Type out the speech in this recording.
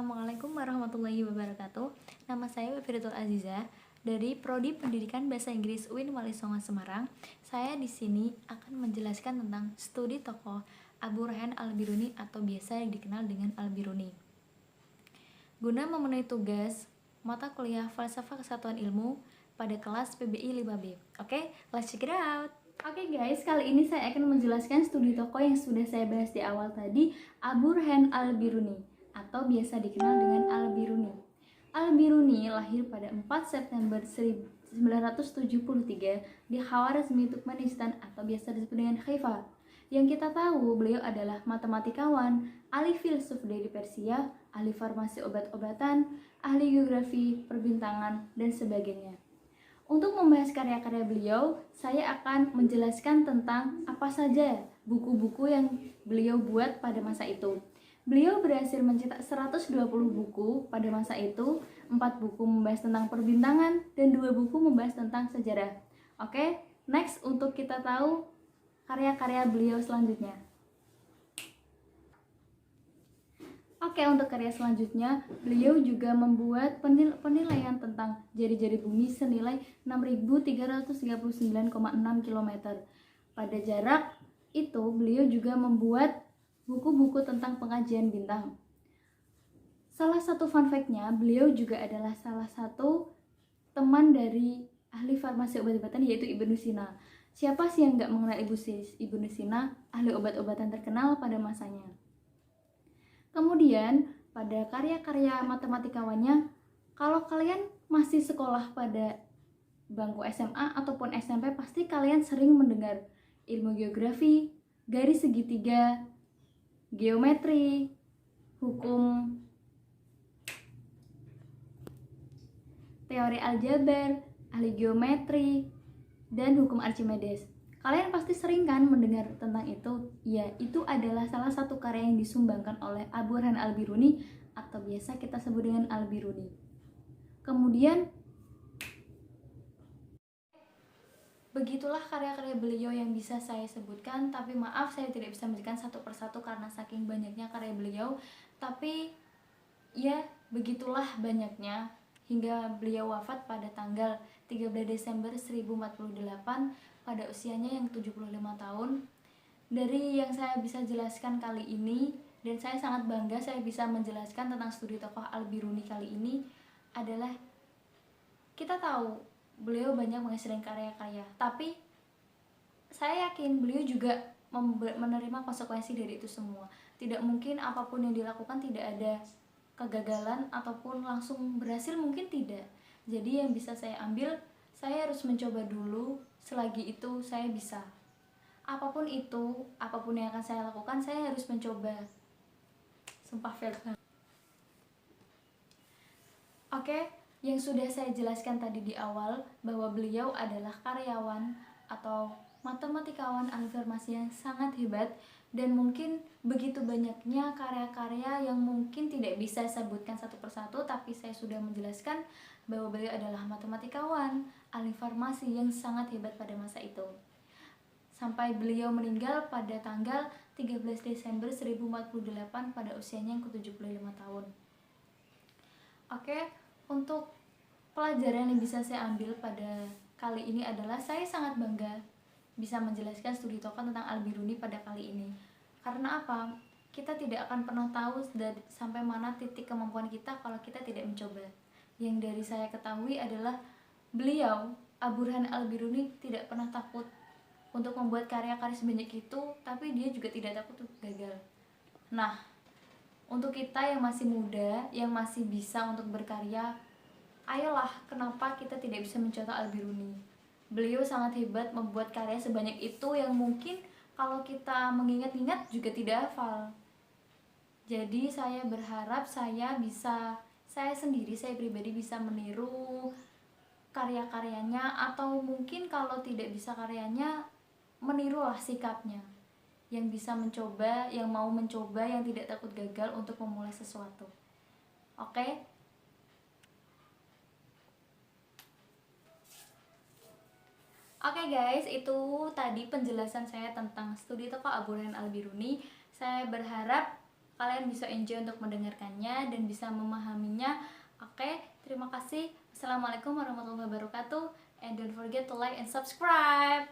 Assalamualaikum warahmatullahi wabarakatuh. Nama saya Wifridatul Aziza dari Prodi Pendidikan Bahasa Inggris UIN Wali Songo Semarang. Saya di sini akan menjelaskan tentang studi tokoh Abu Rayhan Al-Biruni atau biasa dikenal dengan Al-Biruni. Guna memenuhi tugas mata kuliah Falsafah Kesatuan Ilmu pada kelas PBI 5B. Oke, let's check it out. Oke guys, kali ini saya akan menjelaskan studi tokoh yang sudah saya bahas di awal tadi, Abu Rayhan Al-Biruni atau biasa dikenal dengan Al-Biruni. Al-Biruni lahir pada 4 September 1973 di Khawarizmi Turkmenistan atau biasa disebut dengan Haifa. Yang kita tahu, beliau adalah matematikawan, ahli filsuf dari Persia, ahli farmasi obat-obatan, ahli geografi, perbintangan, dan sebagainya. Untuk membahas karya-karya beliau, saya akan menjelaskan tentang apa saja buku-buku yang beliau buat pada masa itu. Beliau berhasil mencetak 120 buku pada masa itu, 4 buku membahas tentang perbintangan, dan 2 buku membahas tentang sejarah. Oke, next untuk kita tahu karya-karya beliau selanjutnya. Oke, untuk karya selanjutnya, beliau juga membuat penilaian tentang jari-jari bumi senilai 6.339,6 km. Pada jarak itu, beliau juga membuat buku-buku tentang pengajian bintang. Salah satu fun fact-nya, beliau juga adalah salah satu teman dari ahli farmasi obat-obatan yaitu Ibnu Sina. Siapa sih yang nggak mengenal Ibnu Sina, ahli obat-obatan terkenal pada masanya. Kemudian, pada karya-karya matematikawannya, kalau kalian masih sekolah pada bangku SMA ataupun SMP, pasti kalian sering mendengar ilmu geografi, garis segitiga, geometri, hukum, teori aljabar, ahli geometri, dan hukum Archimedes. Kalian pasti sering kan mendengar tentang itu? Ya, itu adalah salah satu karya yang disumbangkan oleh Abu Rayhan Al-Biruni atau biasa kita sebut dengan Al-Biruni. Kemudian, begitulah karya-karya beliau yang bisa saya sebutkan, tapi maaf saya tidak bisa memberikan satu persatu karena saking banyaknya karya beliau. Tapi ya, begitulah banyaknya hingga beliau wafat pada tanggal 13 Desember 1048 pada usianya yang 75 tahun. Dari yang saya bisa jelaskan kali ini, dan saya sangat bangga saya bisa menjelaskan tentang studi tokoh Al-Biruni kali ini adalah, kita tahu beliau banyak menghasilkan karya-karya, tapi saya yakin beliau juga menerima konsekuensi dari itu semua. Tidak mungkin apapun yang dilakukan tidak ada kegagalan ataupun langsung berhasil, mungkin tidak. Jadi yang bisa saya ambil, saya harus mencoba dulu, selagi itu saya bisa. Apapun itu, apapun yang akan saya lakukan, saya harus mencoba. Sumpah fail. Oke, yang sudah saya jelaskan tadi di awal, bahwa beliau adalah karyawan atau matematikawan ahli farmasi yang sangat hebat, dan mungkin begitu banyaknya karya-karya yang mungkin tidak bisa saya sebutkan satu persatu, tapi saya sudah menjelaskan bahwa beliau adalah matematikawan ahli farmasi yang sangat hebat pada masa itu. Sampai beliau meninggal pada tanggal 13 Desember 1048 pada usianya yang ke-75 tahun. Oke, untuk pelajaran yang bisa saya ambil pada kali ini adalah saya sangat bangga bisa menjelaskan studi tokoh tentang Al-Biruni pada kali ini. Karena apa? Kita tidak akan pernah tahu sampai mana titik kemampuan kita kalau kita tidak mencoba. Yang dari saya ketahui adalah beliau, Abu Rayhan Al-Biruni, tidak pernah takut untuk membuat karya-karya sebanyak itu, tapi dia juga tidak takut untuk gagal. Nah, untuk kita yang masih muda, yang masih bisa untuk berkarya, ayolah, kenapa kita tidak bisa mencontoh Al-Biruni? Beliau sangat hebat membuat karya sebanyak itu yang mungkin kalau kita mengingat-ingat juga tidak hafal. Jadi saya berharap saya pribadi bisa meniru karya-karyanya, atau mungkin kalau tidak bisa karyanya, menirulah sikapnya. Yang bisa mencoba, yang mau mencoba, yang tidak takut gagal untuk memulai sesuatu. Oke? Oke guys, itu tadi penjelasan saya tentang studi tokoh Abu Rayhan Al-Biruni. Saya berharap kalian bisa enjoy untuk mendengarkannya dan bisa memahaminya. Oke, terima kasih. Assalamualaikum warahmatullahi wabarakatuh, and don't forget to like and subscribe.